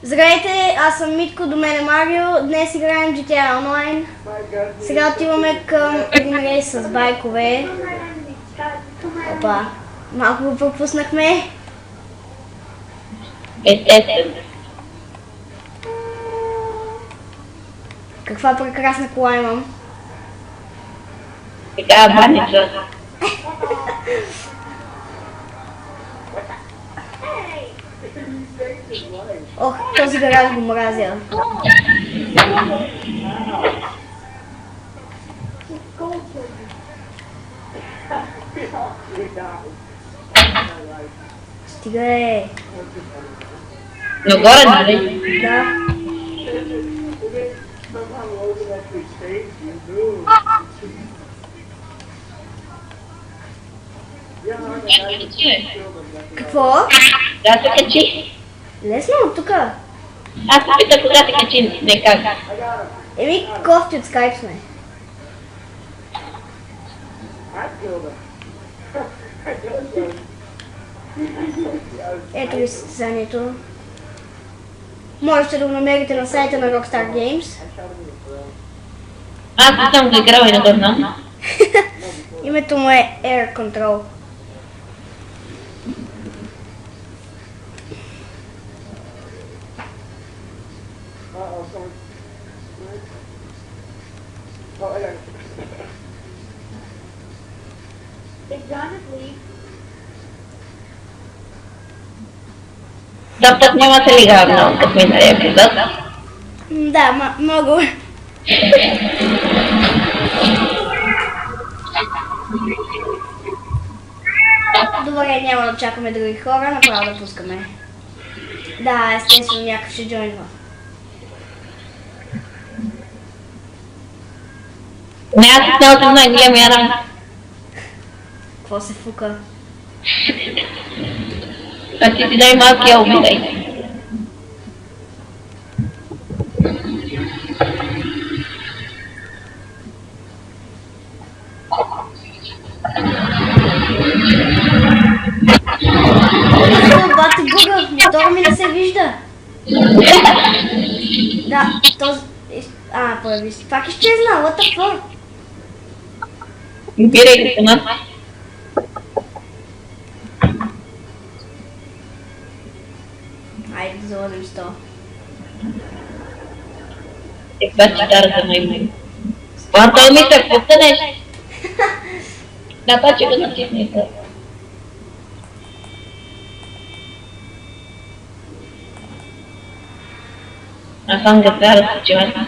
Здравейте, аз съм Митко, до мен е Марио. Днес играем GTA Online. Сега отиваме към един рейс с байкове. Опа, малко го пропуснахме. Естествено. Каква прекрасна кола имам. Така, баница. Ох, този гараж го мразя. Стига е. Но горе, нали? Да. Какво? Да се качи. Лесно от тука. Аз се питах кога се качи, не как. Еми, кофти от скайп сме. Ето ви състезанието. Можете да го намерите на сайта на Rockstar Games. Аз не съм го играл и не го знам. Името му е Air Control. Да, път няма се ли гавно, като минали епизод. Да, много. Добре, няма да чакаме други хора, направо да пускаме. Да, естествено някакъв ще джойнва. Не, аз не съм най-големия ран. Какво се фука? А ти си най-малкия убитай. Бати Google, мотора ми не се вижда. Да, този... появи се. Пак изчезна, what the fuck? Бирайте се нас. Айде да заложим 100. Това ще дара за мой. Той ми се потънеш. Да, това че го натиснете. Аз съм да трябва да случим.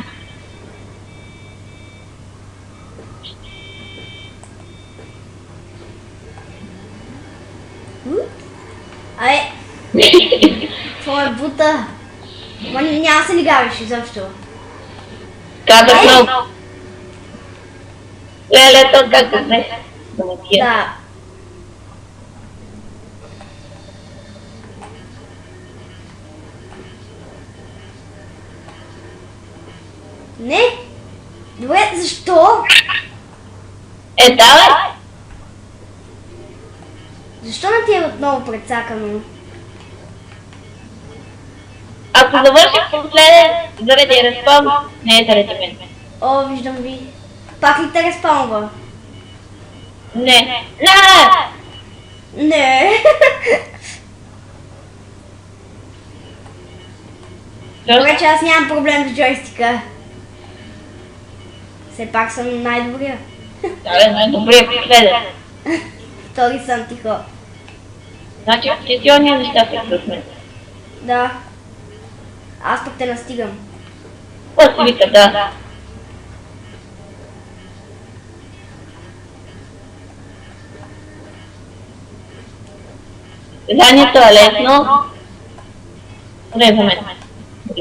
Ай! Това е бута. Ма няма се ли гавиш изобщо? Казах много. Леле, то как не? Да. Не? Добре, защо? Да, бе. Защо не ти е отново прецакано? Ако завърших последен заради респаун, не е заради мен. О, виждам ви. Пак ли те респаунва? Не. Не. Добре, че аз нямам проблем с джойстика. Все пак съм най-добрия. Да, най-добрият последен. Втори съм тихо. Значи, ти си ония неща с мен. Да. Аз пък те настигам. Какво си вика, да. Заданието е лесно. Не за мен.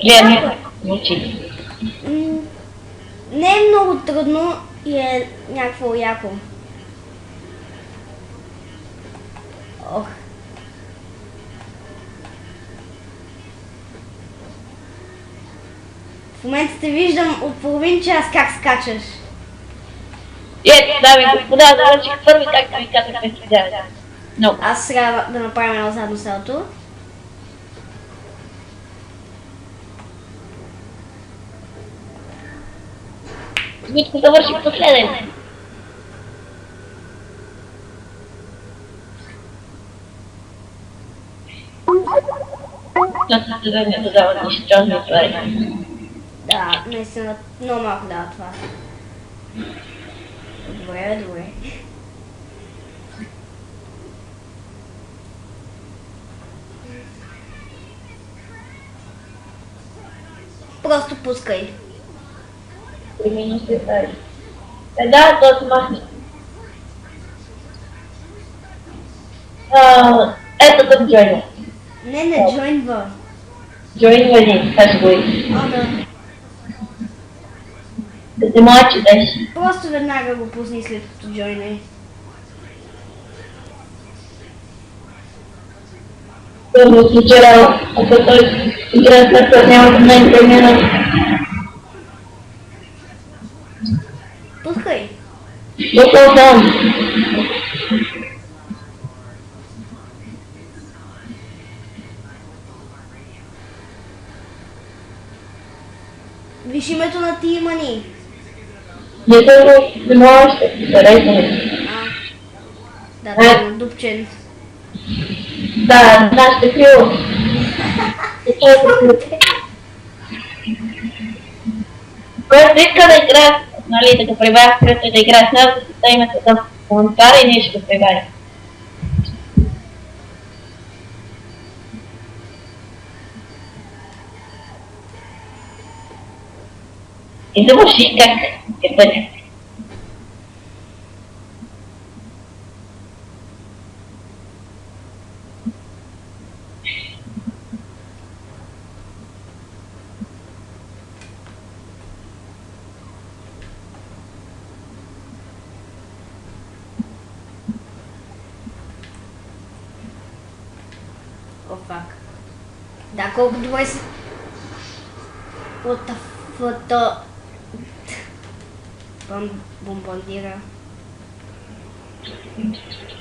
Гледам мучи. Не е много трудно и е някакво яко. Ох. В момента те виждам от половин час как скачаш. Ето, дами и господа, завърших първи, както ви казахме сега. Но. Аз сега да направим едно задно селто. Митко завърши последен. На състезанието дават нищожни пари. Да, наистина много малко дава това. Добре, добре. Просто пускай. 3 минути пари. Да, то се махне. Ето да джойна. Не джойнва. Джойнва ли, кажа го и. Да. Да те младши деш. Просто веднага го пусни след като джойне. Първо вчера, ако той играе след това няма да не премина. Пускай. Готов съм. Виж името на тима ни. Не мога още. Зарейте. Да, той е надупчен. Да, нашите крило. Който иска да играе, нали, да го прибавя в кръвта и да играе с нас, да имате да коментара и ние ще го прибавим. И завърши как е бъде. О, фак. Да, колко добре си... Фото... Бомбандира.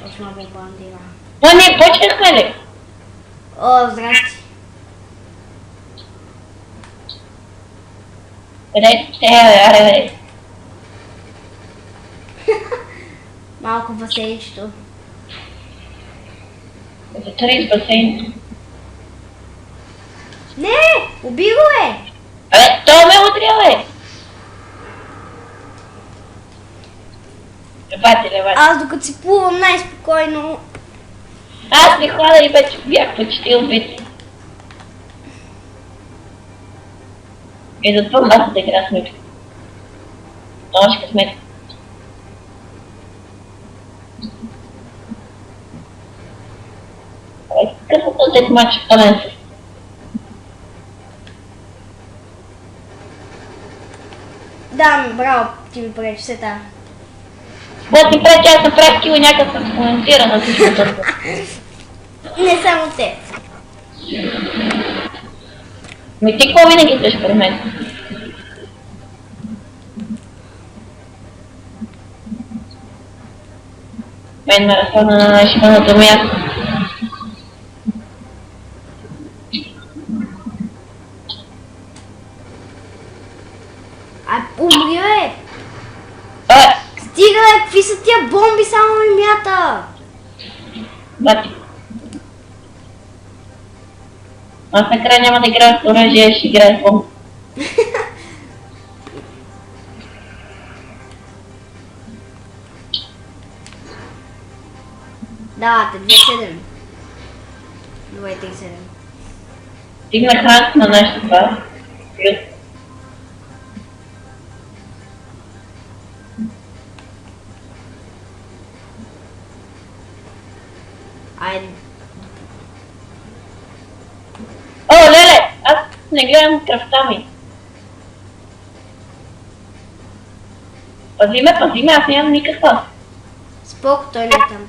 Точно бомбандира. Ние почнахме ли? О, здрасти. Къде ще аре, Малко басейнчето. Затвори с басейн. Не! Уби го е! Абе, той ме удря, бе! Левати. Аз докато си плувам най-спокойно. Аз ми хвана и вече бях почти убит. И затова аз да игра с мечка. Точно късмет. Какъв е този матч в Таленса? Да, браво, ти ми пречи се там. Да ти пречи, аз направих кило някакъв съм коментира на всичко това. Не само те. Ми ти какво винаги идваш при мен? Мен ме разпадна на най-шипаното място. Умри, бе! А, Стига, бе! Какви са тия бомби, само ми мята! бати. Аз накрая няма да играя с оръжие, ще играя с бомби. Давате, 2-7. 2-3-7. Стигнах ранг на нещо това. Плюс. Айде. О, леле! Аз не гледам кръвта ми. Пази ме, аз нямам никаква. Споко, той не е там.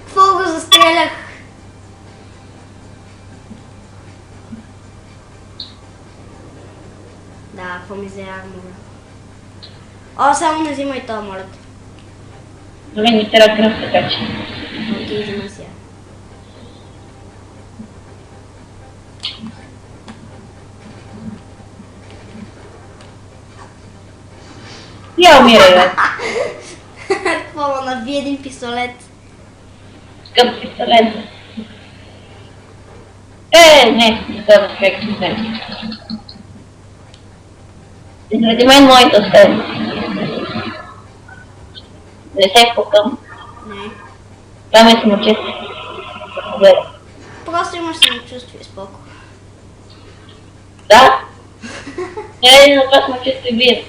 Какво го застрелях? Да, какво ми взе армора? О, само не взимай това, моля те. Дори ми трябва кръв, така че. Окей, взима си я. Я умирай, бе. Какво наби един пистолет? Скъп пистолет. Не това човек не. Заради мен моите остави. Не се впукам. Не. Това ме самочувствие. Гледа. Просто имаш самочувствие, споко. Да? Не, на това самочувствие бие.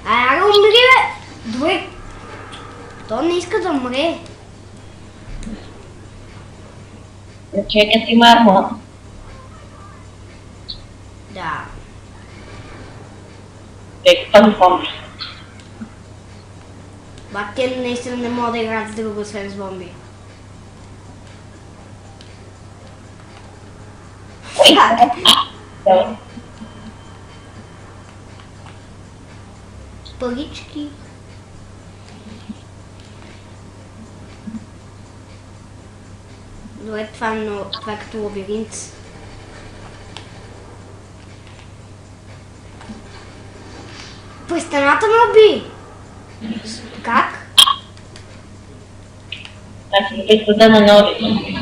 Ай, умри, бе! Добре. То не иска да умре. Човекът има армор. Да. Това ми помни. Ба, те наистина не могат да играят с друго, освен с бомби. Да. Парички. Добре, това е като лабиринт. През стената ме уби! Как? Аз си бих вода на нови.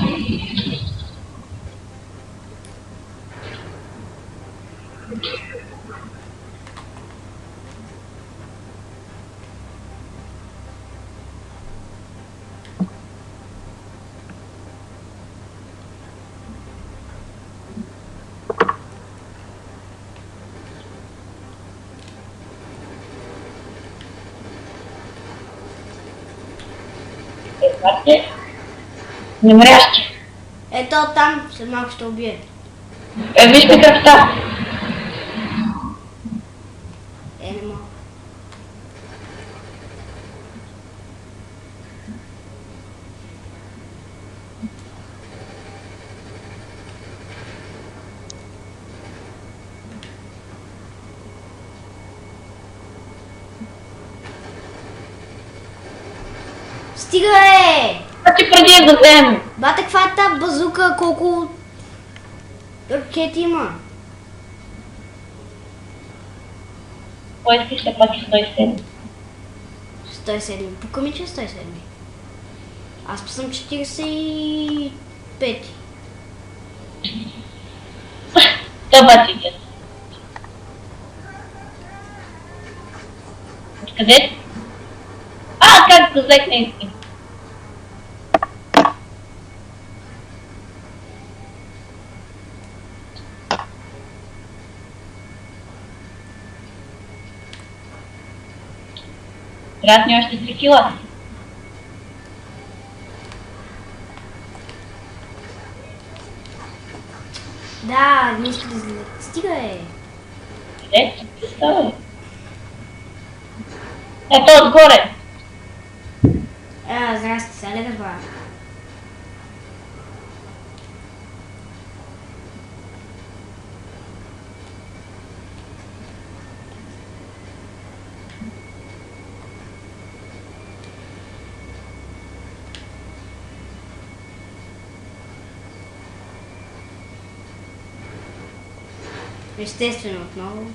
Немрящи. Ето там, след малко ще убие. Виж ми кръвта. Не мога. Стига, е! Значи преди да вземем. Бате, каква е тази базука? Колко ракети има? Кой искаш все пак и 107? 107. Пука ми, че е 107. Аз съм 45. Това ти е. Откъде? Как го взехме истин? Трябват ни още 3 кила. Да, не иска да излезе. Стига, е! Къде? Ти става? Ето отгоре. Здрасти, сега ли разбра? Естествено, отново.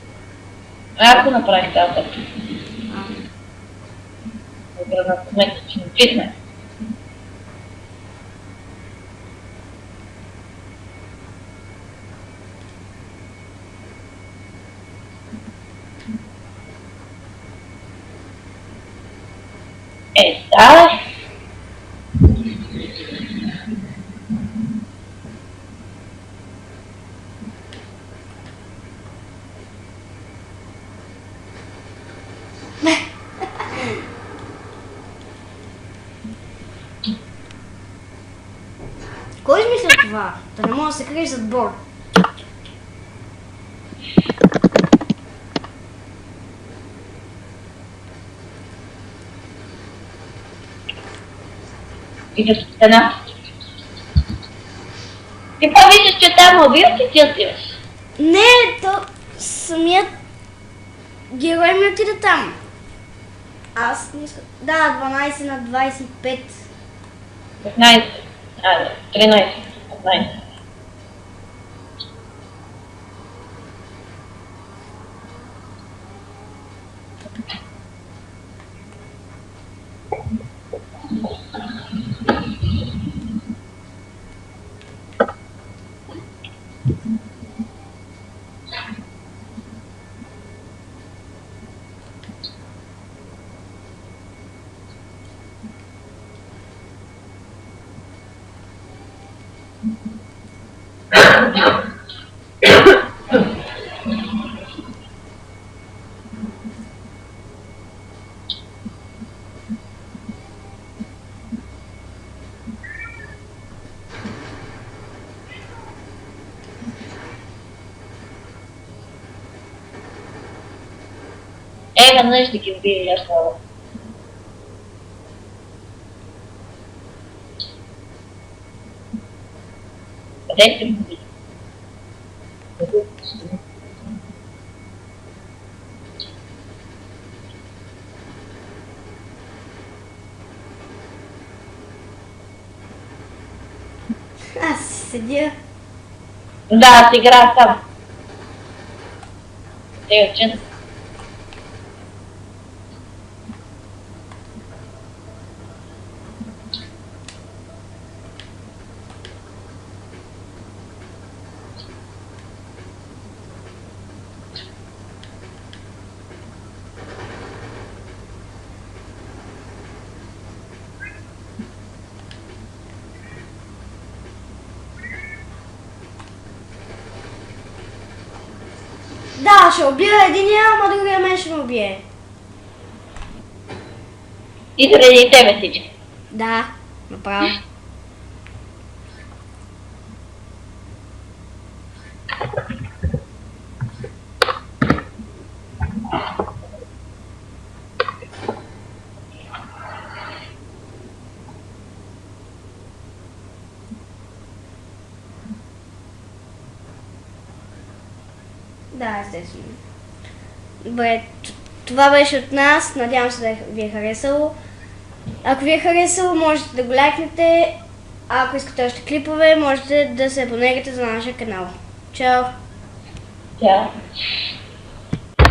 Ако направих тази път. А, Добре, на момента, че не писме. Ставаш. Кой измисля това? Да не мога да се криеш зад борд. И да стена. Ти по-виждаш, че там убил ти отиваш? Не, то самият герой ми отида там. Аз не искам. Да, 12 на 25. 15. 13. 15. Веднъж да ги убие, аз мога. Къде ще ги убие? Аз си седя. Да, аз играя сам. Те учен. Да, ще убия единия, ама другия мен ще ме убие. И заради тебе всички. Да, направо. Да, естествено. Добре, това беше от нас. Надявам се да ви е харесало. Ако ви е харесало, можете да го лайкнете. А ако искате още клипове, можете да се абонирате за нашия канал. Чао! Чао!